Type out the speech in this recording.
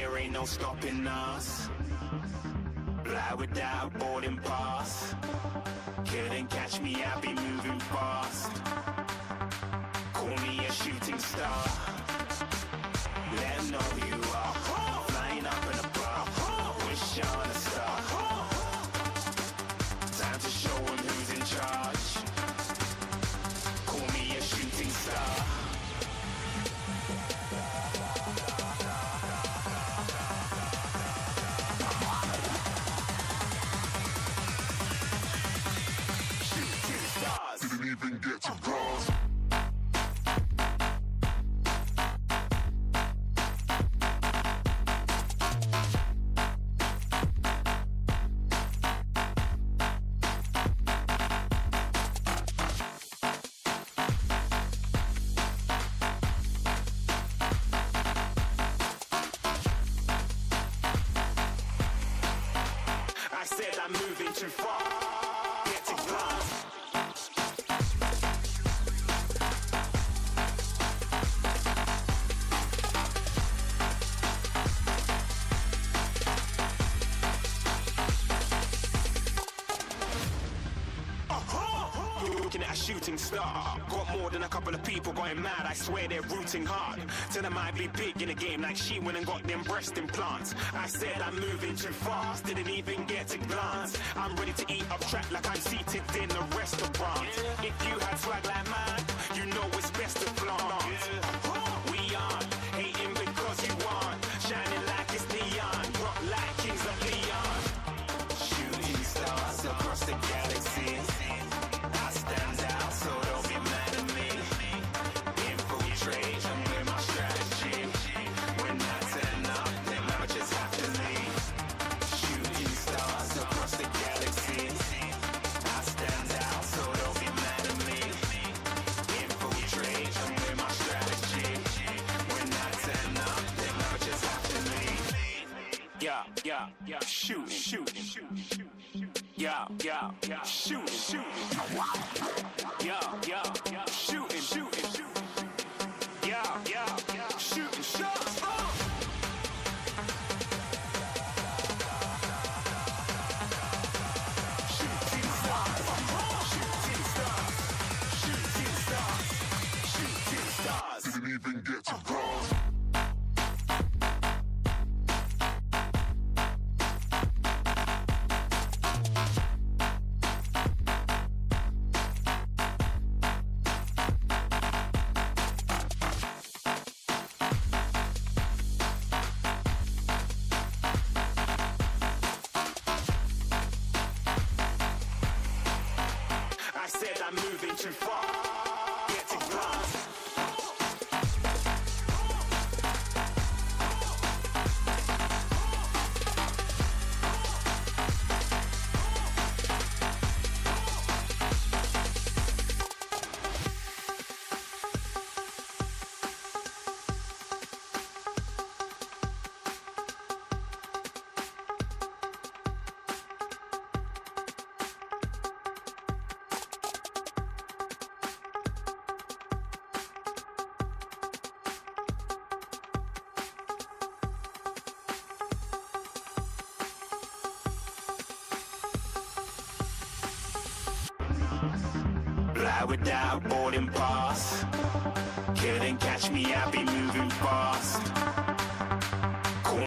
there ain't no stopping us. Fly without boarding pass. Couldn't catch me, I be moving fast. Call me a shooting star. Let 'em know who you are. Flying up in a bar. Wish on a star. Time to show 'em who's in charge. Call me a shooting star. too far. Get to glance. Looking at a shooting star. Got more than a couple of people going mad. I swear they're rooting hard. Tell them I'd be big in the game like she went and got them breast implants. I said I'm moving too fast, didn't even get a glance. I'm ready to eat up track like I'm seated in a restaurant. If you had swag like mine, you know it's best to flaunt. We aren't hating because you want, shining like it's neon, rock like kings of Leon. Shooting stars across the galaxy. I stand out, so don't be mad at me. Infiltrate, I'm with my strategy. When I turn up, then I just have to leave. Shooting stars across the galaxy. I stand out, so don't be mad at me. Infiltrate, I'm with my strategy. When I turn up, then I just have to leave. Yeah, shooting. Yeah, shooting. Yeah, shooting. Yeah, shooting shots. Shooting stars. Didn't even get to cross. I said I'm moving too far. Get to glance. Fly without boarding pass. Couldn't catch me, I'll be moving fast. Cool.